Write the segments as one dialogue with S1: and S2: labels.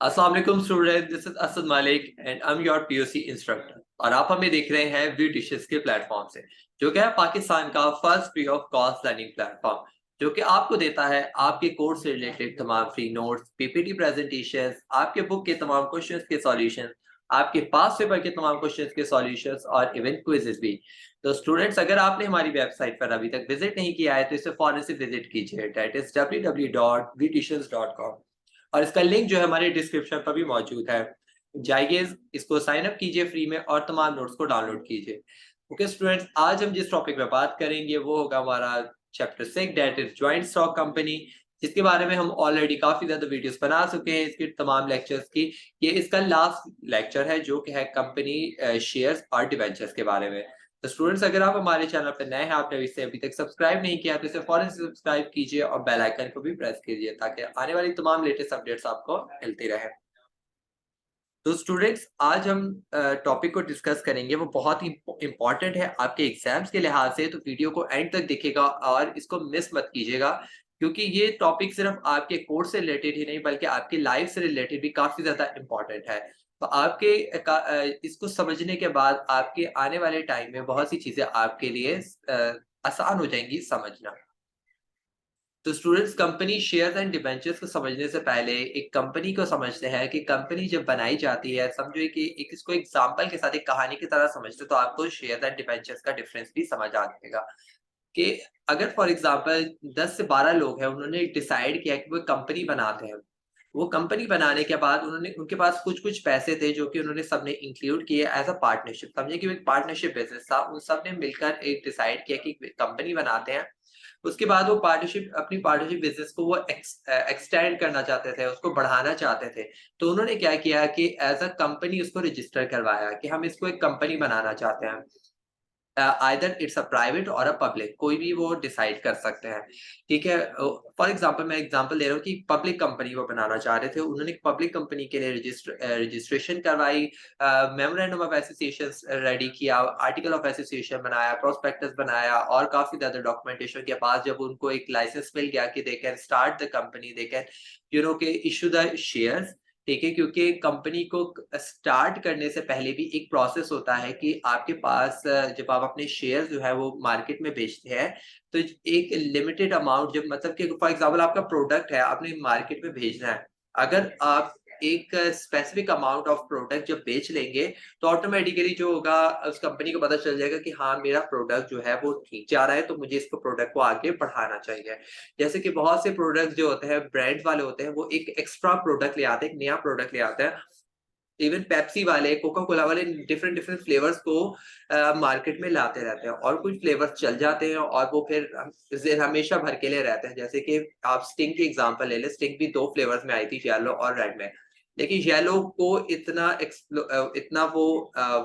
S1: अस्सलाम वालेकुम student, this is Asad Malik and I am your PUC instructor. और आप हमें देख रहे हैं वी डिशेस के प्लेटफॉर्म से, जो कि है पाकिस्तान का first free of cost learning platform, जो कि आपको देता है आपके कोर्स से रिलेटेड तमाम फ्री नोट्स, पीपीटी प्रेजेंटेशंस, आपके बुक के तमाम क्वेश्चंस के सॉल्यूशन, आपके पास पेपर के तमाम क्वेश्चंस के सॉल्यूशंस और इवन क्विजेस भी। तो स्टूडेंट्स, अगर आपने हमारी वेबसाइट पर अभी तक विजिट नहीं किया है तो इसे फौरन से विजिट कीजिए। दैट इज www.vtishans.com और इसका लिंक जो है हमारे डिस्क्रिप्शन पर भी मौजूद है। जाइए, इसको साइन अप कीजिए फ्री में और तमाम नोट्स को डाउनलोड कीजिए। ओके स्टूडेंट्स, आज हम जिस टॉपिक पे बात करेंगे वो होगा हमारा chapter 6, that is joint stock company, जिसके बारे में हम ऑलरेडी काफी ज्यादा वीडियोस बना चुके हैं इसके तमाम लेक्चर्स की। ये इसका लास्ट लेक्चर है जो कि है कंपनी शेयर्स और डिवेंचर्स के बारे में। तो स्टूडेंट्स, अगर आप हमारे चैनल पर नए हैं, आपने इसे अभी तक सब्सक्राइब नहीं किया तो इसे फौरन से सब्सक्राइब कीजिए और बेल आइकन को भी प्रेस कीजिए ताकि आने वाली तमाम लेटेस्ट अपडेट्स आपको मिलती रहे। तो स्टूडेंट्स, आज हम टॉपिक को डिस्कस करेंगे, वो बहुत ही इंपॉर्टेंट है आपके एग्जाम्स के लिहाज से। तो वीडियो को एंड तक देखिएगा और इसको मिस मत कीजिएगा, क्योंकि ये टॉपिक सिर्फ आपके कोर्स से रिलेटेड ही नहीं बल्कि आपकी लाइफ से रिलेटेड भी काफी ज्यादा इंपॉर्टेंट है। तो आपके इसको समझने के बाद आपके आने वाले टाइम में बहुत सी चीजें आपके लिए आसान हो जाएंगी समझना। तो students, company shares and debentures को समझने से पहले एक कंपनी को समझते हैं कि कंपनी जब बनाई जाती है, समझो कि एक इसको एग्जांपल के साथ एक कहानी की तरह समझते तो आपको शेयर्स एंड डिबेंचर्स का डिफरेंस भी समझ आ जाएगा। कि अगर फॉर एग्जांपल 10 से 12 लोग हैं, उन्होंने डिसाइड किया कि वो कंपनी बनाते हैं। वो कंपनी बनाने के बाद उन्होंने उनके पास कुछ कुछ पैसे थे जो कि उन्होंने सबने इंक्लूड किए एज अ पार्टनरशिप। समझे कि वो एक पार्टनरशिप बिजनेस था, उन सब ने मिलकर एक डिसाइड किया कि कंपनी बनाते हैं। उसके बाद वो अपनी पार्टनरशिप बिजनेस को वो एक्सटेंड करना चाहते थे, उसको बढ़ाना चाहते थे। तो उन्होंने क्या किया कि एज अ कंपनी उसको रजिस्टर करवाया कि हम इसको एक कंपनी बनाना चाहते हैं। आइदर इट्स अ प्राइवेट और अ पब्लिक, कोई भी वो डिसाइड कर सकते हैं। ठीक है। फॉर एग्जांपल मैं एग्जांपल दे रहा हूँ कि पब्लिक कंपनी वो बनाना चाह रहे थे, उन्होंने पब्लिक कंपनी के लिए रजिस्ट्रेशन करवाई, मेमोरेंडम ऑफ एसोसिएशन रेडी किया, आर्टिकल ऑफ एसोसिएशन बनाया, प्रोस्पेक्टस बनाया और काफी ज्यादा डॉक्यूमेंटेशन के बाद जब उनको एक लाइसेंस मिल गया कि they can start the company, they can के इशू द शेयर्स। ठीक है, क्योंकि कंपनी को स्टार्ट करने से पहले भी एक प्रोसेस होता है कि आपके पास जब आप अपने शेयर जो है वो मार्केट में बेचते हैं, तो एक लिमिटेड अमाउंट, जब मतलब कि फॉर एग्जांपल आपका प्रोडक्ट है, आपने मार्केट में भेजना है। अगर आप एक स्पेसिफिक अमाउंट ऑफ प्रोडक्ट जब बेच लेंगे, तो ऑटोमेटिकली जो होगा उस कंपनी को पता चल जाएगा कि हाँ, मेरा प्रोडक्ट जो है वो ठीक जा रहा है, तो मुझे इसको प्रोडक्ट को आगे बढ़ाना चाहिए। जैसे कि बहुत से प्रोडक्ट जो होते हैं ब्रांड वाले होते हैं, वो एक एक्स्ट्रा प्रोडक्ट ले आते हैं, एक नया प्रोडक्ट ले आते हैं। इवन पेप्सी वाले, कोका कोला वाले डिफरेंट डिफरेंट फ्लेवर्स को मार्केट में लाते रहते हैं और कुछ फ्लेवर्स चल जाते हैं और वो फिर हमेशा भर के लिए रहते हैं। जैसे कि आप स्टिंग की एग्जांपल ले लें, स्टिंग भी दो फ्लेवर्स में आई थी, येलो और रेड में। लेकिन येलो को इतना वो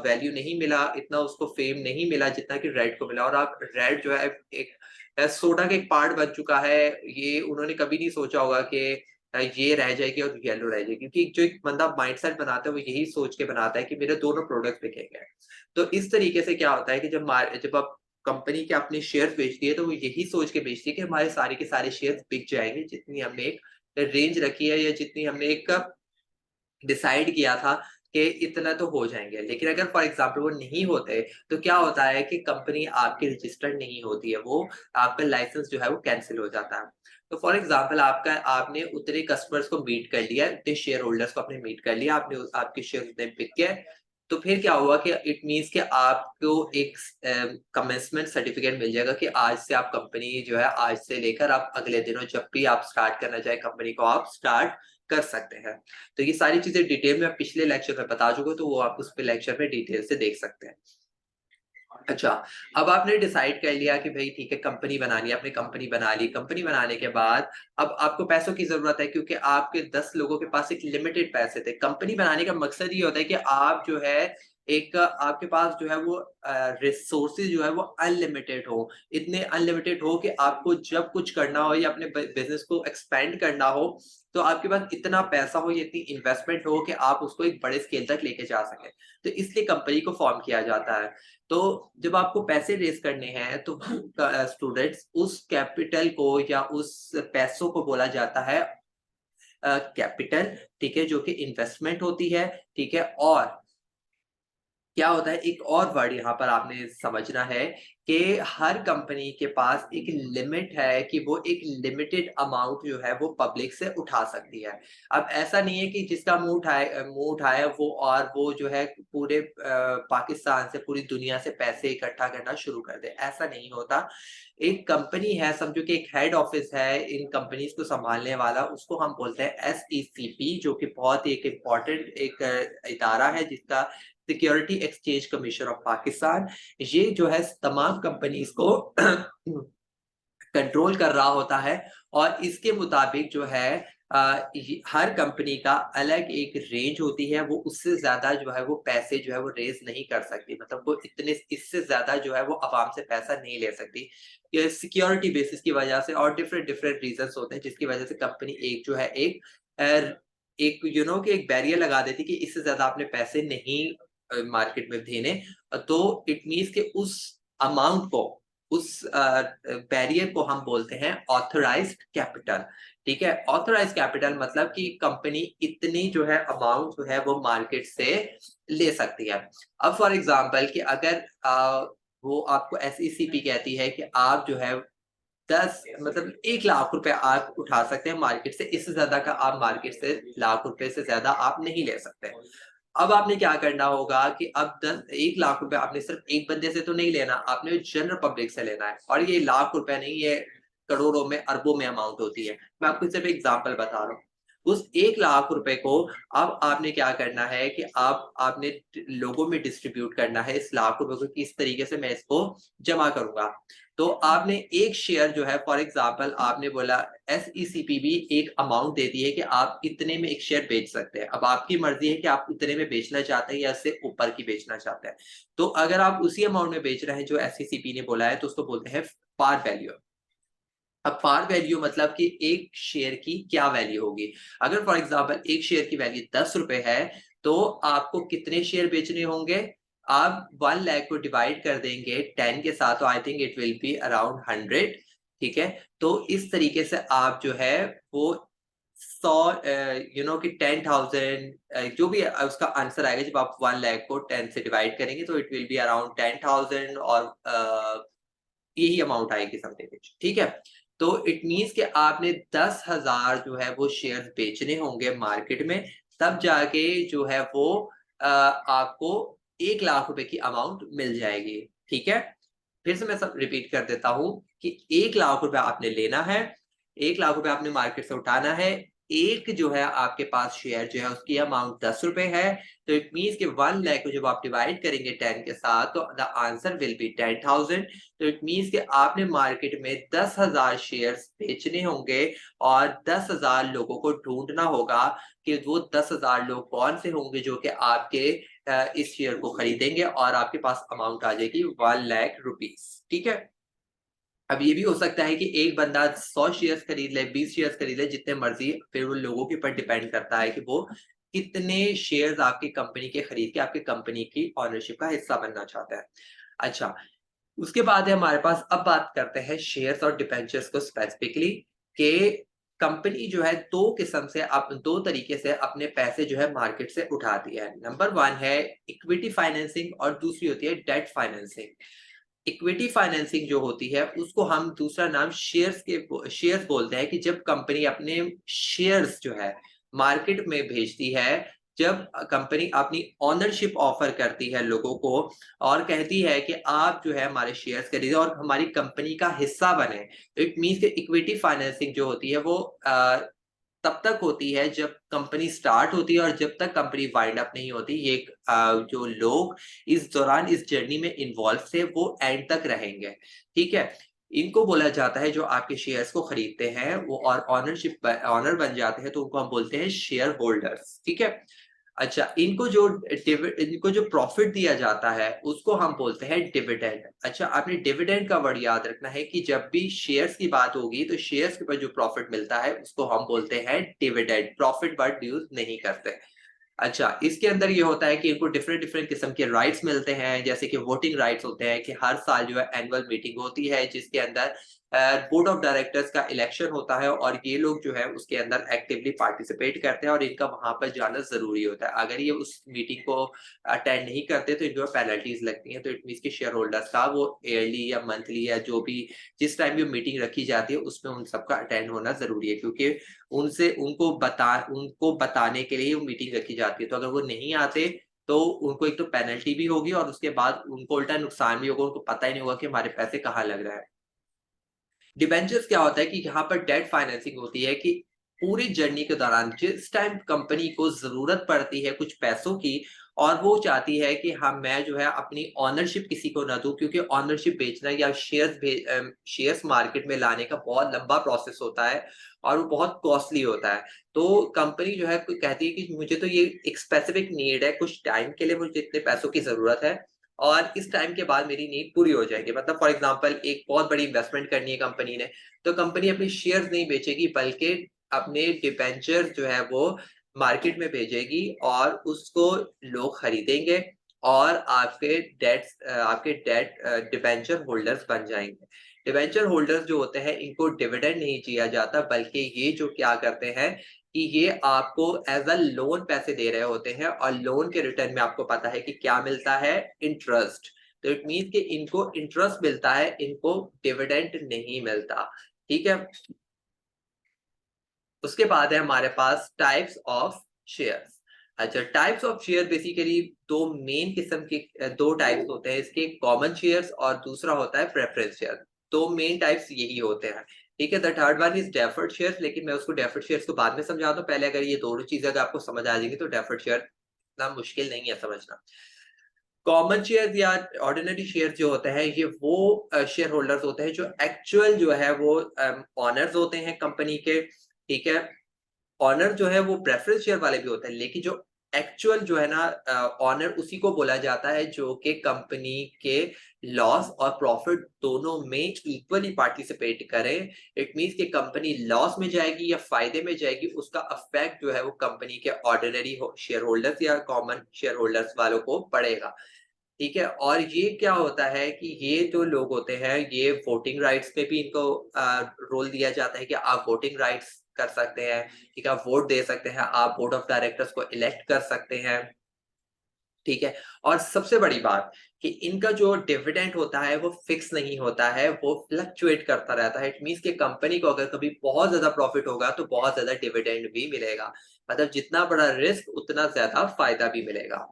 S1: वैल्यू नहीं मिला, इतना उसको फेम नहीं मिला जितना कि रेड को मिला। और आप रेड जो है एक सोडा का एक पार्ट बन चुका है। ये उन्होंने कभी नहीं सोचा होगा कि ये रह जाएगी और येलो रह जाएगी, क्योंकि जो एक बंदा माइंडसेट बनाता है वो यही सोच के बनाता है कि मेरे दोनों प्रोडक्ट बिकेंगे। तो इस तरीके से क्या होता है कि जब आप कंपनी के अपने शेयर बेचती है, तो वो यही सोच के बेचती है कि हमारे सारे के सारे शेयर बिक जाएंगे, जितनी हमने एक रेंज रखी है या जितनी हमने एक डिसाइड किया था कि इतना तो हो जाएँगे। लेकिन अगर फॉर एग्ज़ाम्पल वो नहीं होते, तो क्या होता है कि कंपनी आपकी रजिस्टर्ड नहीं होती है, वो आपका लाइसेंस जो है वो कैंसल हो जाता है। तो फॉर एग्ज़ाम्पल आपने उतने कस्टमर्स को मीट कर लिया, उतने शेयर होल्डर्स को आपने मीट कर लिया, आपके शेयर उतने बिक गए। तो फिर क्या हुआ कि इट मीन्स कि आपको एक कमेंसमेंट सर्टिफिकेट मिल जाएगा कि आज से आप कंपनी जो है, आज से लेकर आप अगले दिनों जब भी आप स्टार्ट करना चाहें कंपनी को, आप स्टार्ट कर सकते हैं। तो ये सारी चीजें डिटेल में पिछले लेक्चर में बता चुका हूँ, तो वो आप उस पे लेक्चर में डिटेल से देख सकते हैं। अच्छा, अब आपने डिसाइड कर लिया कि भाई ठीक है, कंपनी बनानी है, आपने कंपनी बना ली। कंपनी बनाने के बाद अब आपको पैसों की ज़रूरत है, क्योंकि आपके 10 लोगों के पास एक लिमिटेड पैसे थे। कंपनी बनाने का मकसद ये होता है कि आप जो है एक आपके पास जो है वो रिसोर्सेज़ जो है वो अनलिमिटेड हो। इतने अनलिमिटेड हो कि आपको जब कुछ करना हो या अपने बिज़नेस को एक्सपेंड करना हो, तो आपके पास इतना पैसा हो या इतनी इन्वेस्टमेंट हो कि आप उसको एक बड़े स्केल तक लेके जा सकें। तो इसलिए कंपनी को फॉर्म किया जाता है। तो जब आपको पैसे रेज़ करने हैं, तो स्टूडेंट्स, उस कैपिटल को या उस पैसों को बोला जाता है कैपिटल, ठीक है, जो कि इन्वेस्टमेंट होती है, ठीक है। और क्या होता है, एक और वर्ड यहाँ पर आपने समझना है कि हर कंपनी के पास एक लिमिट है कि वो एक लिमिटेड अमाउंट जो है वो पब्लिक से उठा सकती है। अब ऐसा नहीं है कि जिसका मुंह उठाया वो, और वो जो है पूरे पाकिस्तान से, पूरी दुनिया से पैसे इकट्ठा करना शुरू कर दे, ऐसा नहीं होता। एक कंपनी है, समझो कि एक हेड ऑफिस है इन कंपनीज को संभालने वाला, उसको हम बोलते हैं SECP, जो कि बहुत ही एक इम्पोर्टेंट एक इदारा है, जिसका security exchange commission of Pakistan, ये जो है तमाम कंपनीज को कंट्रोल कर रहा होता है। और इसके मुताबिक जो है हर कंपनी का अलग एक रेंज होती है, वो उससे ज्यादा जो है वो पैसे जो है वो रेज नहीं कर सकती, मतलब वो इतने, इससे ज्यादा जो है वो आवाम से पैसा नहीं ले सकती। ये सिक्योरिटी बेसिस की वजह से और डिफरेंट डिफरेंट रीजंस होते हैं, जिसकी वजह से कंपनी एक जो है एक कि एक बैरियर लगा देती कि इससे ज्यादा आपने पैसे नहीं मार्केट में देने। तो इट मीन्स कि उस अमाउंट को, उस बैरियर को हम बोलते हैं ऑथराइज्ड कैपिटल, ठीक है। ऑथराइज्ड कैपिटल मतलब कि कंपनी इतनी जो है अमाउंट जो है वो मार्केट से ले सकती है। अब फॉर एग्जांपल कि अगर वो आपको SECP कहती है कि आप जो है 10 मतलब 1 लाख रुपए आप उठा सकते हैं मार्केट से, इससे ज्यादा का आप मार्केट से लाख रुपए से ज्यादा आप नहीं ले सकते। अब आपने क्या करना होगा कि अब 1 लाख रुपए आपने सिर्फ एक बंदे से तो नहीं लेना, आपने जनरल पब्लिक से लेना है। और ये लाख रुपए नहीं, ये करोड़ों में, अरबों में अमाउंट होती है। मैं आपको सिर्फ एग्जांपल बता रहा हूँ। उस 1 लाख रुपए को अब आपने क्या करना है कि आपने लोगों में डिस्ट्रीब्यूट करना है इस लाख रुपए को, किस तरीके से मैं इसको जमा करूंगा। तो आपने एक शेयर जो है, फॉर एग्जांपल आपने बोला SECP भी एक अमाउंट देती है कि आप इतने में एक शेयर बेच सकते हैं। अब आपकी मर्जी है कि आप इतने में बेचना चाहते हैं या इससे ऊपर की बेचना चाहते हैं। तो अगर आप उसी अमाउंट में बेच रहे हैं जो SECP ने बोला है, तो उसको बोलते हैं पार वैल्यू। अब पार वैल्यू मतलब कि एक शेयर की क्या वैल्यू होगी। अगर फॉर एग्जांपल एक शेयर की वैल्यू 10 रुपए है, तो आपको कितने शेयर बेचने होंगे। आप 1 लाख को डिवाइड कर देंगे 10 के साथ, तो I think it will be around 100, ठीक है। तो इस तरीके से आप जो है वो 100 कि 10,000 जो भी उसका आंसर आएगा, जब आप 1 लाख को 10 से डिवाइड करेंगे तो इट विल बी अराउंड 10,000, और यही अमाउंट आएगी समथिंग, ठीक है। तो इट मीन्स कि आपने 10,000 जो है वो शेयर बेचने होंगे मार्केट में, तब जाके जो है वो आपको 1 लाख रुपए की अमाउंट मिल जाएगी, ठीक है। फिर से मैं सब रिपीट कर देता हूँ कि 1 लाख रुपए आपने लेना है, 1 लाख रुपए आपने मार्केट से उठाना है। एक जो है आपके पास शेयर जो है उसकी अमाउंट 10 रुपए है, तो इट मीन्स कि 1 लाख को जब आप डिवाइड करेंगे 10 के साथ, तो द आंसर विल बी 10,000। तो इट मीन्स कि आपने मार्केट में 10,000 शेयर्स बेचने होंगे, और 10,000 लोगों को ढूंढना होगा कि वो 10,000 लोग कौन से होंगे जो कि आपके इस शेयर को खरीदेंगे, और आपके पास अमाउंट आ जाएगी 1 लाख रुपीस, ठीक है। अब ये भी हो सकता है कि एक बंदा 100 शेयर्स खरीद ले, 20 शेयर्स खरीद ले, जितने मर्जी, फिर वो लोगों के ऊपर डिपेंड करता है कि वो कितने शेयर्स आपकी कंपनी के खरीद के आपकी कंपनी की ओनरशिप का हिस्सा बनना चाहता है। अच्छा, उसके बाद है हमारे पास, अब बात करते हैं शेयर्स और डिबेंचर्स को स्पेसिफिकली, कि कंपनी जो है दो तरीके से अपने पैसे जो है मार्केट से उठाती है। नंबर 1 है इक्विटी फाइनेंसिंग, और दूसरी होती है डेट फाइनेंसिंग। इक्विटी फाइनेंसिंग जो होती है उसको हम दूसरा नाम शेयर्स बोलते हैं, कि जब कंपनी अपने शेयर्स जो है मार्केट में भेजती है, जब कंपनी अपनी ओनरशिप ऑफर करती है लोगों को, और कहती है कि आप जो है हमारे शेयर्स खरीदे और हमारी कंपनी का हिस्सा बने। तो इट मीन्स कि इक्विटी फाइनेंसिंग जो होती है वो तब तक होती है जब कंपनी स्टार्ट होती है, और जब तक कंपनी वाइंड अप नहीं होती। ये जो लोग इस दौरान इस जर्नी में इन्वॉल्व थे वो एंड तक रहेंगे, ठीक है। इनको बोला जाता है, जो आपके शेयर्स को खरीदते हैं वो और ऑनर बन जाते हैं, तो उनको हम बोलते हैं शेयर होल्डर्स, ठीक है। अच्छा, इनको जो प्रॉफिट दिया जाता है उसको हम बोलते हैं डिविडेंड। अच्छा, आपने डिविडेंड का वर्ड याद रखना है कि जब भी शेयर्स की बात होगी तो शेयर्स के ऊपर जो प्रॉफिट मिलता है उसको हम बोलते हैं डिविडेंड। प्रॉफिट वर्ड यूज नहीं करते। अच्छा, इसके अंदर ये होता है कि इनको डिफरेंट डिफरेंट किस्म के राइट्स मिलते हैं, जैसे कि वोटिंग राइट्स होते हैं, कि हर साल जो है एनुअल मीटिंग होती है जिसके अंदर बोर्ड ऑफ डायरेक्टर्स का इलेक्शन होता है और ये लोग जो है उसके अंदर एक्टिवली पार्टिसिपेट करते हैं और इनका वहां पर जाना जरूरी होता है। अगर ये उस मीटिंग को अटेंड नहीं करते तो इनको पेनल्टीज लगती हैं। तो इट मीन्स के शेयर होल्डर्स का वो ईयरली या मंथली या जो भी जिस टाइम भी मीटिंग रखी जाती है उसमें उन सबका अटेंड होना जरूरी है, क्योंकि उनको बताने के लिए वो मीटिंग रखी जाती है। तो अगर वो नहीं आते तो उनको एक तो पेनल्टी भी होगी और उसके बाद उनको उल्टा नुकसान भी होगा, उनको पता ही नहीं होगा कि हमारे पैसे कहाँ लग रहे हैं। डिबेंचर्स क्या होता है कि यहाँ पर डेट फाइनेंसिंग होती है कि पूरी जर्नी के दौरान जिस टाइम कंपनी को जरूरत पड़ती है कुछ पैसों की और वो चाहती है कि हम मैं जो है अपनी ऑनरशिप किसी को ना दूं, क्योंकि ऑनरशिप बेचना या शेयर्स मार्केट में लाने का बहुत लंबा प्रोसेस होता है और वो बहुत कॉस्टली होता है। तो कंपनी जो है कहती है कि मुझे तो ये एक स्पेसिफिक नीड है, कुछ टाइम के लिए मुझे इतने पैसों की जरूरत है और इस टाइम के बाद मेरी नीड पूरी हो जाएगी। मतलब फॉर एग्जांपल एक बहुत बड़ी इन्वेस्टमेंट करनी है कंपनी ने, तो कंपनी अपने शेयर्स नहीं बेचेगी बल्कि अपने डिबेंचर जो है वो मार्केट में भेजेगी और उसको लोग खरीदेंगे और आपके डेट डिबेंचर होल्डर्स बन जाएंगे। डिबेंचर होल्डर्स जो होते हैं इनको डिविडेंड नहीं दिया जाता, बल्कि ये जो क्या करते हैं कि ये आपको एज अ लोन पैसे दे रहे होते हैं और लोन के रिटर्न में आपको पता है कि क्या मिलता है, इंटरेस्ट। तो इट मीन कि इनको इंटरेस्ट मिलता है, इनको डिविडेंड नहीं मिलता। ठीक है। उसके बाद है हमारे पास टाइप्स ऑफ शेयर्स। अच्छा, टाइप्स ऑफ शेयर बेसिकली दो मेन किस्म के दो टाइप्स होते हैं इसके, कॉमन शेयर्स और दूसरा होता है प्रेफरेंस शेयर। दो मेन टाइप्स यही होते हैं। ठीक है। The third one is deferred shares, लेकिन मैं उसको डेफर्ड शेयर्स को बाद में समझाता हूँ। पहले अगर ये दोनों चीजें अगर आपको समझ आ जाएंगी तो डेफर्ड शेयर इतना मुश्किल नहीं है समझना। कॉमन शेयर या ऑर्डिनरी शेयर जो होते हैं ये वो शेयर होल्डर्स होते हैं जो एक्चुअल जो है वो ऑनर्स होते हैं कंपनी के। ठीक है। ऑनर जो है वो प्रेफरेंस शेयर वाले भी होते हैं, लेकिन जो एक्चुअल जो है ना ऑनर उसी को बोला जाता है जो कि कंपनी के लॉस और प्रॉफिट दोनों में इक्वली पार्टिसिपेट करे। इट मींस कि कंपनी लॉस में जाएगी या फायदे में जाएगी उसका अफेक्ट जो है वो कंपनी के ऑर्डिनरी शेयर होल्डर्स या कॉमन शेयर होल्डर्स वालों को पड़ेगा। ठीक है। और ये क्या होता है कि ये जो लोग होते हैं ये वोटिंग राइट्स पे भी इनको रोल दिया जाता है कि आप वोटिंग राइट्स कर सकते हैं। ठीक है। आप वोट दे सकते हैं, आप बोर्ड ऑफ डायरेक्टर्स को इलेक्ट कर सकते हैं। ठीक है। और सबसे बड़ी बात कि इनका जो डिविडेंड होता है वो फिक्स नहीं होता है, वो फ्लक्चुएट करता रहता है। इट मींस कि कंपनी को अगर कभी बहुत ज्यादा प्रॉफिट होगा तो बहुत ज्यादा डिविडेंड भी मिलेगा। मतलब जितना बड़ा रिस्क उतना ज्यादा फायदा भी मिलेगा।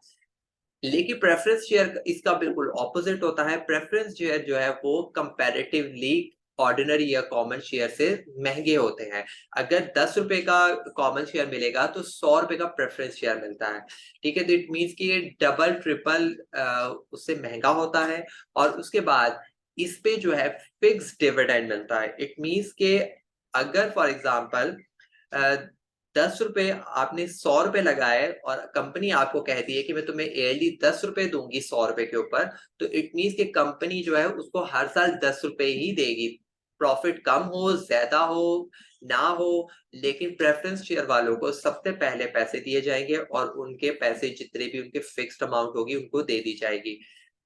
S1: लेकिन प्रेफरेंस शेयर इसका बिल्कुल ऑपोजिट होता है। प्रेफरेंस शेयर जो है वो कंपैरेटिवली ऑर्डिनरी या कॉमन शेयर से महंगे होते हैं। अगर 10 रुपए का कॉमन शेयर मिलेगा तो 100 रुपए का प्रेफरेंस शेयर मिलता है। ठीक है। तो इट मीन्स कि ये डबल ट्रिपल उससे महंगा होता है। और उसके बाद इस पे जो है फिक्स डिविडेंड मिलता है। इट मीन्स के अगर फॉर एग्जाम्पल 10 रुपए आपने 100 रुपए लगाए और कंपनी आपको कहती है कि मैं तुम्हें ईयरली 10 रुपए दूंगी 100 रुपए के ऊपर, तो इट मीन्स कि कंपनी जो है उसको हर साल 10 रुपए ही देगी। प्रॉफिट कम हो ज्यादा हो ना हो, लेकिन प्रेफरेंस शेयर वालों को सबसे पहले पैसे दिए जाएंगे और उनके पैसे जितने भी उनके फिक्स्ड अमाउंट होगी उनको दे दी जाएगी।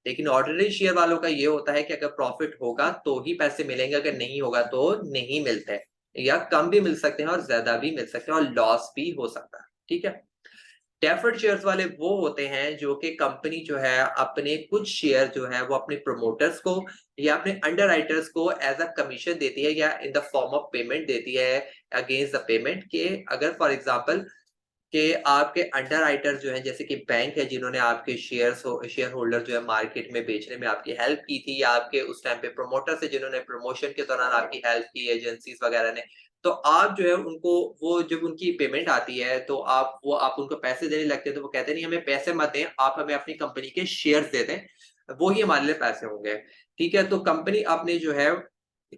S1: लेकिन ऑर्डिनरी शेयर वालों का ये होता है कि अगर प्रॉफिट होगा तो ही पैसे मिलेंगे, अगर नहीं होगा तो नहीं मिलते, या कम भी मिल सकते हैं और ज्यादा भी मिल सकते हैं और लॉस भी हो सकता है। ठीक है। डेफर्ड शेयर्स वाले वो होते हैं जो कि कंपनी जो है अपने कुछ शेयर जो है वो अपने प्रोमोटर्स को या अपने अंडरराइटर्स को एज अ कमीशन देती है या in the form of payment देती है अगेंस्ट द पेमेंट के। अगर फॉर एग्जांपल कि आपके अंडर राइटर जो है जैसे कि बैंक है जिन्होंने आपके शेयर होल्डर जो है मार्केट में बेचने में आपकी हेल्प की थी, या आपके उस टाइम पे प्रोमोटर से जिन्होंने प्रमोशन के दौरान आपकी हेल्प की एजेंसीज वगैरह ने, तो आप जो है उनको वो जब उनकी पेमेंट आती है तो आप उनको पैसे देने लगते हैं तो वो कहते नहीं हमें पैसे मत दें, आप हमें अपनी कंपनी के शेयर्स दे दें, वो ही हमारे लिए पैसे होंगे। ठीक है। तो कंपनी अपने जो है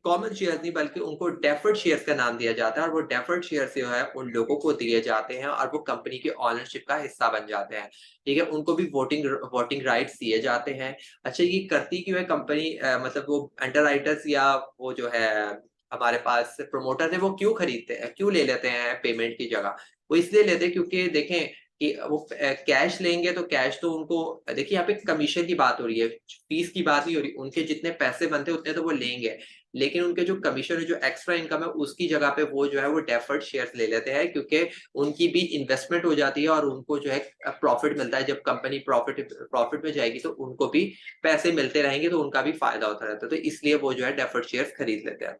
S1: कॉमन शेयर नहीं बल्कि उनको डेफर्ड शेयर्स का नाम दिया जाता है और वो डेफर्ड शेयर्स जो है उन लोगों को दिए जाते हैं और वो कंपनी की ओनरशिप का हिस्सा बन जाते हैं। ठीक है। उनको भी वोटिंग राइट्स दिए जाते हैं। अच्छा, ये करती क्यों है कंपनी, मतलब वो अंडरराइटर्स या वो जो है हमारे पास प्रमोटर है वो क्यों खरीदते हैं, क्यों ले लेते हैं पेमेंट की जगह? वो इसलिए लेते हैं क्योंकि देखें कि वो कैश लेंगे तो कैश तो उनको, देखिए यहाँ पे कमीशन की बात हो रही है, फीस की बात नहीं हो रही, उनके जितने पैसे बनते हैं उतने तो वो लेंगे। लेकिन उनके जो कमीशन है, जो एक्स्ट्रा इनकम है, उसकी जगह पे वो जो है वो डेफर्ड शेयर्स ले लेते हैं, क्योंकि उनकी भी इन्वेस्टमेंट हो जाती है और उनको जो है प्रॉफिट मिलता है। जब कंपनी प्रॉफिट में जाएगी तो उनको भी पैसे मिलते रहेंगे, तो उनका भी फायदा होता रहता है, तो इसलिए वो जो है डेफर्ड शेयर्स खरीद लेते हैं।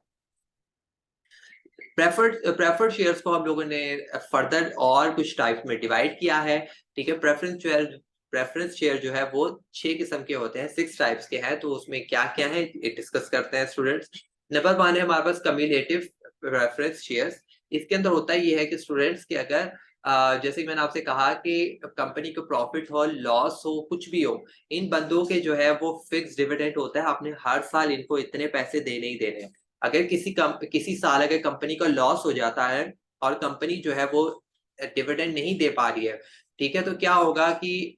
S1: प्रेफर्ड शेयर्स को हम लोगों ने फर्दर और कुछ टाइप में डिवाइड किया है। ठीक है, प्रेफरेंस शेयर जो है वो 6 किस्म के होते हैं, 6 टाइप्स के हैं। तो उसमें क्या क्या है ये डिस्कस करते हैं स्टूडेंट्स। नंबर 1 है हमारे पास कम्युलेटिव प्रेफरेंस शेयर्स। इसके अंदर होता ये है कि स्टूडेंट्स के अगर जैसे कि मैंने आपसे कहा कि कंपनी को प्रॉफिट हो, लॉस हो, कुछ भी हो, इन बंदों के जो है वो फिक्स डिविडेंड होता है। आपने हर साल इनको इतने पैसे देने ही देने हैं। अगर किसी साल अगर कंपनी का लॉस हो जाता है और कंपनी जो है वो डिविडेंड नहीं दे पा रही है, ठीक है, तो क्या होगा कि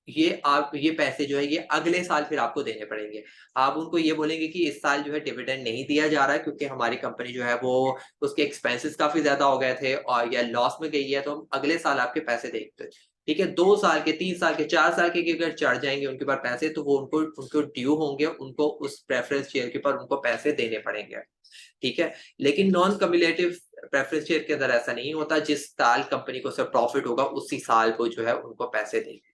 S1: ये पैसे जो है ये अगले साल फिर आपको देने पड़ेंगे। आप उनको ये बोलेंगे कि इस साल जो है डिविडेंड नहीं दिया जा रहा है, क्योंकि हमारी कंपनी जो है वो उसके एक्सपेंसेस काफी ज्यादा हो गए थे और या लॉस में गई है, तो हम अगले साल आपके पैसे देंगे। ठीक है, 2 साल के, 3 साल के, 4 साल के अगर चढ़ जाएंगे उनके पास पैसे, तो वो उनको ड्यू होंगे, उनको उस प्रेफरेंस शेयर के ऊपर उनको पैसे देने पड़ेंगे। ठीक है, लेकिन नॉन कम्युलेटिव प्रेफरेंस शेयर के अंदर ऐसा नहीं होता। जिस साल कंपनी को सिर्फ प्रॉफिट होगा उसी साल को जो है उनको पैसे देंगे।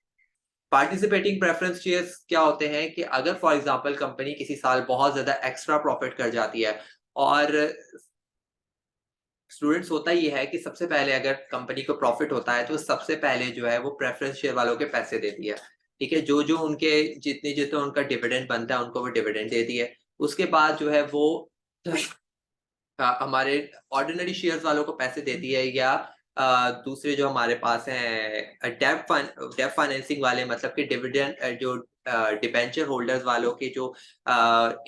S1: पार्टिसिपेटिंग प्रेफरेंस शेयर्स क्या होते हैं कि अगर फॉर एग्जांपल कंपनी किसी साल बहुत ज्यादा एक्स्ट्रा प्रॉफिट कर जाती है, और स्टूडेंट्स होता ये है कि सबसे पहले अगर कंपनी को प्रॉफिट होता है तो सबसे पहले जो है वो प्रेफरेंस शेयर वालों के पैसे देती है। ठीक है, जो जो उनके जितने जितने उनका डिविडेंड बनता है उनको वो डिविडेंड देती है। उसके बाद जो है वो हमारे ऑर्डिनरी शेयर्स वालों को पैसे देती है, या दूसरे जो हमारे पास हैं डेब्ट फाइनेंसिंग वाले, मतलब कि डिविडेंड जो डिबेंचर होल्डर्स वालों के जो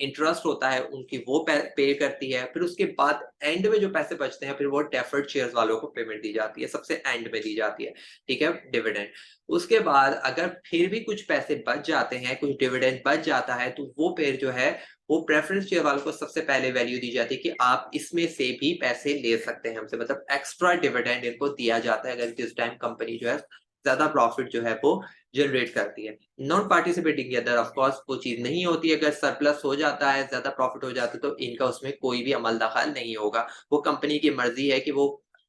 S1: इंटरेस्ट होता है उनकी वो पे करती है। फिर उसके बाद एंड में जो पैसे बचते हैं फिर वो डेफर्ड शेयर्स वालों को पेमेंट दी जाती है, सबसे एंड में दी जाती है। ठीक है, डिविडेंड। उसके बाद अगर फिर भी कुछ पैसे बच जाते हैं, कुछ डिविडेंड बच जाता है, तो वो फिर जो है वो प्रेफरेंस शेयर वालों को सबसे पहले वैल्यू दी जाती है कि आप इसमें से भी पैसे ले सकते हैं हमसे, मतलब एक्स्ट्रा डिविडेंड इनको दिया जाता है अगर जिस टाइम कंपनी जो है ज्यादा प्रॉफिट जो है वो जनरेट करती है। नॉन पार्टिसिपेटिंग के अंदर ऑफ कोर्स वो चीज नहीं होती। अगर सरप्लस हो जाता है, ज्यादा प्रॉफिट हो जाता है, तो इनका उसमें कोई भी अमल दखल नहीं होगा। वो कंपनी की मर्जी है कि वो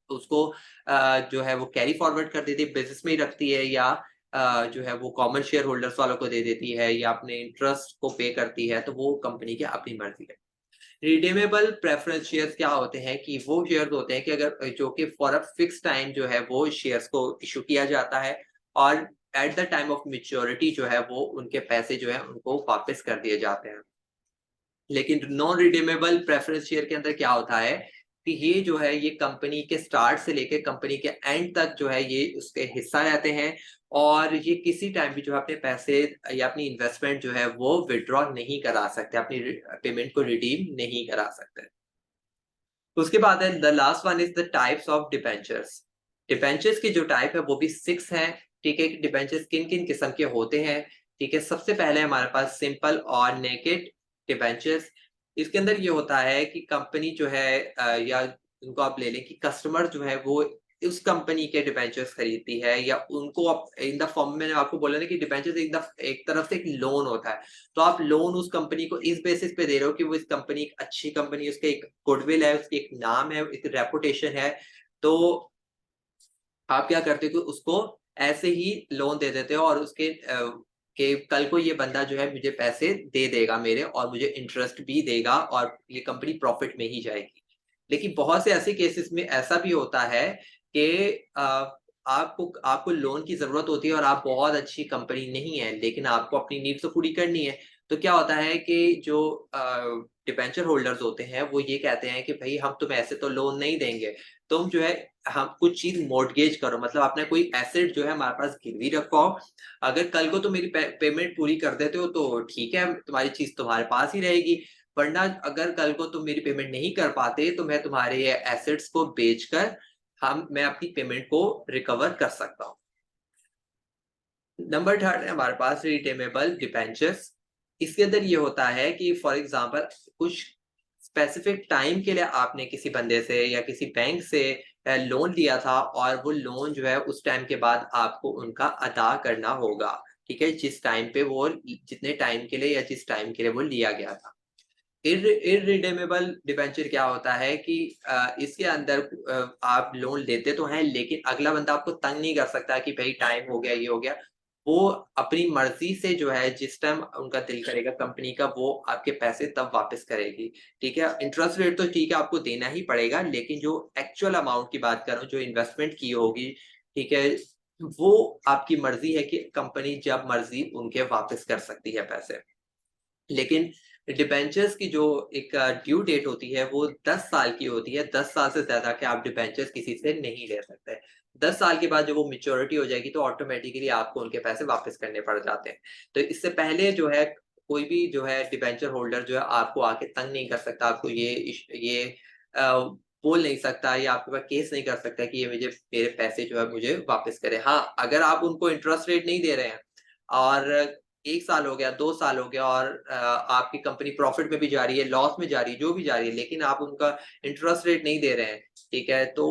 S1: उसको जो है वो कैरी फॉरवर्ड कर देती है, बिजनेस में ही रखती है, या जो है वो कॉमन शेयर होल्डर्स वालों को दे देती है, या अपने इंटरेस्ट को पे करती है, तो वो कंपनी की अपनी मर्जी है। रिडीमेबल प्रेफरेंस शेयर्स क्या होते हैं कि वो शेयर्स होते हैं कि अगर जो कि फॉर अ फिक्स टाइम जो है वो शेयर्स को इशू किया जाता है, और at the time of maturity जो है वो उनके पैसे जो है उनको वापस कर दिए जाते हैं। लेकिन नॉन रिडीमेबल प्रेफरेंस शेयर के अंदर क्या होता है कि ये जो है ये कंपनी के स्टार्ट से लेकर कंपनी के एंड तक जो है ये उसके हिस्सा रहते हैं, और ये किसी टाइम भी जो है अपने पैसे या अपनी इन्वेस्टमेंट जो है वो विड्रॉ नहीं करा सकते, अपनी पेमेंट को रिडीम नहीं करा सकते। उसके बाद है the last one is the types of debentures. Debentures की जो टाइप है वो भी 6 है। ठीक है, डिबेंचर्स किन किन किस्म के होते हैं। ठीक है, सबसे पहले हमारे पास सिंपल और नेकेड डिबेंचर्स। इसके अंदर ये होता है कि कंपनी जो है या उनको आप ले लें कि कस्टमर जो है वो उस कंपनी के डिबेंचर्स खरीदती है, या उनको इन द फॉर्म, मैंने आपको बोला ना कि डिबेंचर्स एक तरफ से एक लोन होता है। तो आप लोन उस कंपनी को इस बेसिस पे दे रहे हो कि वो इस कंपनी एक अच्छी कंपनी, उसके एक गुडविल है, उसकी एक नाम है, एक रेपुटेशन है। तो आप क्या करते हो कि उसको ऐसे ही लोन दे देते हो, और उसके कि कल को ये बंदा जो है मुझे पैसे दे देगा मेरे, और मुझे इंटरेस्ट भी देगा, और ये कंपनी प्रॉफिट में ही जाएगी। लेकिन बहुत से ऐसे केसेस में ऐसा भी होता है कि आपको आपको लोन की ज़रूरत होती है और आप बहुत अच्छी कंपनी नहीं है, लेकिन आपको अपनी नीड्स तो पूरी करनी है। तो क्या होता है कि जो डिबेंचर होल्डर्स होते हैं, वो ये कहते हैं कि भई हम तुम्हें ऐसे तो लोन नहीं देंगे। तुम जो है हम कुछ चीज़ मॉर्टगेज करो, मतलब अपना कोई एसेट जो है हमारे पास गिरवी रखवाओ। अगर कल को तुम मेरी पेमेंट पूरी कर देते हो तो ठीक है, तुम्हारी चीज़ तुम्हारे पास ही रहेगी। वरना अगर कल को तुम मेरी पेमेंट नहीं कर पाते, तो मैं तुम्हारे ये एसेट्स को बेचकर मैं अपनी पेमेंट को रिकवर कर सकता हूँ। नंबर 3 है हमारे पास रिडीमेबल डिबेंचर्स। इसके अंदर ये होता है कि फॉर एग्जांपल कुछ स्पेसिफिक टाइम के लिए आपने किसी बंदे से या किसी बैंक से लोन लिया था, और वो लोन जो है उस टाइम के बाद आपको उनका अदा करना होगा। ठीक है, जिस टाइम पे वो जितने टाइम के लिए या जिस टाइम के लिए वो लिया गया था। इररिडेमेबल डिबेंचर क्या होता है कि इसके अंदर आप लोन लेते तो हैं, लेकिन अगला बंदा आपको तंग नहीं कर सकता कि भाई टाइम हो गया, ये हो गया। वो अपनी मर्जी से जो है जिस टाइम उनका दिल करेगा कंपनी का, वो आपके पैसे तब वापस करेगी। ठीक है, इंटरेस्ट रेट तो ठीक है आपको देना ही पड़ेगा, लेकिन जो एक्चुअल अमाउंट की बात करूं, जो इन्वेस्टमेंट की होगी, ठीक है, वो आपकी मर्जी है कि कंपनी जब मर्जी उनके वापस कर सकती है पैसे। लेकिन डिबेंचर्स की जो एक ड्यू डेट होती है वो 10 साल की होती है। 10 साल से ज़्यादा के आप डिबेंचर्स किसी से नहीं ले सकते। 10 साल के बाद जब वो मैच्योरिटी हो जाएगी तो ऑटोमैटिकली आपको उनके पैसे वापस करने पड़ जाते हैं। तो इससे पहले जो है कोई भी जो है डिबेंचर होल्डर जो है आपको आके तंग नहीं कर सकता, आपको ये बोल नहीं सकता या आपके पास केस नहीं कर सकता कि ये मुझे मेरे पैसे जो है मुझे वापस करें। हाँ, अगर आप उनको इंटरेस्ट रेट नहीं दे रहे हैं और 1 साल हो गया, 2 साल हो गया और आपकी कंपनी प्रॉफिट में भी जा रही है, लॉस में जा रही है, जो भी जा रही है, लेकिन आप उनका इंटरेस्ट रेट नहीं दे रहे हैं, ठीक है? तो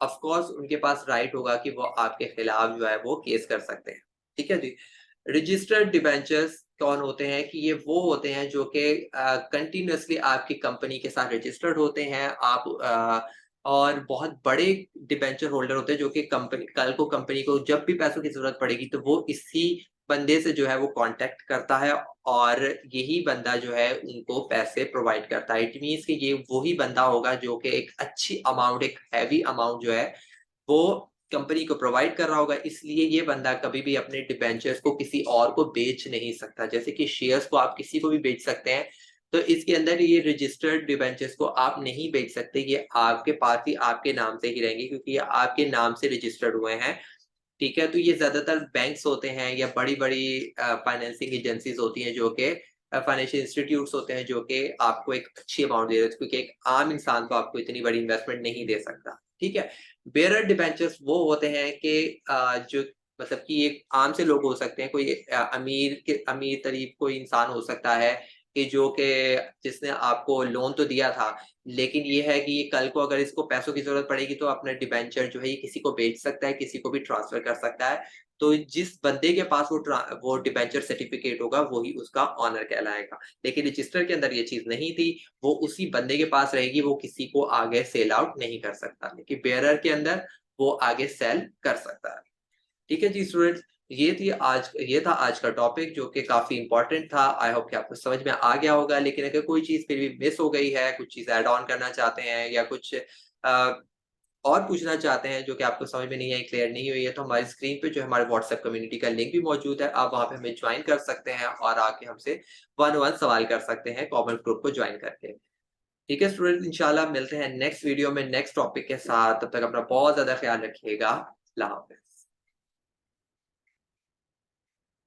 S1: ऑफ कोर्स उनके पास राइट होगा कि वो आपके खिलाफ जो है वो केस कर सकते हैं। ठीक है जी? रजिस्टर्ड डिबेंचर्स कौन होते हैं कि ये वो होते हैं जो कि कंटीन्यूअसली आपकी कंपनी के साथ रजिस्टर्ड होते हैं। और बहुत बड़े डिबेंचर होल्डर होते हैं जो कि कंपनी कल को कंपनी को जब भी पैसों की ज़रूरत पड़ेगी तो वो इसी बंदे से जो है वो कॉन्टैक्ट करता है और यही बंदा जो है उनको पैसे प्रोवाइड करता है। इट मीन्स कि ये वही बंदा होगा जो कि एक अच्छी अमाउंट, एक हेवी अमाउंट जो है वो कंपनी को प्रोवाइड कर रहा होगा, इसलिए ये बंदा कभी भी अपने डिबेंचर्स को किसी और को बेच नहीं सकता। जैसे कि शेयर्स को आप किसी को भी बेच सकते हैं, तो इसके अंदर ये रजिस्टर्ड डिबेंचर्स को आप नहीं बेच सकते, ये आपके पास ही आपके नाम से ही रहेंगे क्योंकि ये आपके नाम से रजिस्टर्ड हुए हैं। ठीक है, तो ये ज़्यादातर बैंक्स होते हैं या बड़ी-बड़ी फाइनेंसिंग एजेंसीज़ होती हैं जो कि फाइनेंशियल इंस्टीट्यूट्स होते हैं जो कि आपको एक अच्छी अमाउंट दे रहे हैं क्योंकि एक आम इंसान तो आपको इतनी बड़ी इन्वेस्टमेंट नहीं दे सकता। ठीक है? बेयरर डिबेंचर्स वो होते हैं कि जो मतलब कि एक आम से लोग हो सकते हैं, कोई अमीर तरीब कोई इंसान हो सकता है कि जो कि जिसने आपको लोन तो दिया था, लेकिन ये है कि कल को अगर इसको पैसों की ज़रूरत पड़ेगी तो अपना डिबेंचर जो है ये किसी को बेच सकता है, किसी को भी ट्रांसफ़र कर सकता है। तो जिस बंदे के पास वो डिबेंचर सर्टिफ़िकेट होगा वही उसका ओनर कहलाएगा। लेकिन रजिस्टर के अंदर ये चीज़ नहीं थी, वो उसी बंदे के पास रहेगी, वो किसी को आगे सेल आउट नहीं कर सकता। लेकिन बेयरर के अंदर वो आगे सेल कर सकता है। ठीक है जी स्टूडेंट्स, ये था आज का टॉपिक जो कि काफ़ी इम्पोर्टेंट था। आई होप कि आपको समझ में आ गया होगा, लेकिन अगर कोई चीज़ फिर भी मिस हो गई है, कुछ चीज़ ऐड ऑन करना चाहते हैं या कुछ और पूछना चाहते हैं जो कि आपको समझ में नहीं आई, क्लियर नहीं हुई है, तो हमारी स्क्रीन पे जो है हमारे व्हाट्सएप कम्युनिटी का लिंक भी मौजूद है। आप वहाँ पे हमें जॉइन कर सकते हैं और आके हमसे वन ऑन वन सवाल कर सकते हैं कॉमन ग्रुप को जॉइन करके। ठीक है स्टूडेंट्स, इंशाल्लाह मिलते हैं नेक्स्ट वीडियो में नेक्स्ट टॉपिक के साथ। तब तक अपना बहुत ज़्यादा ख्याल रखिएगा। अल्लाह हाफ़िज़।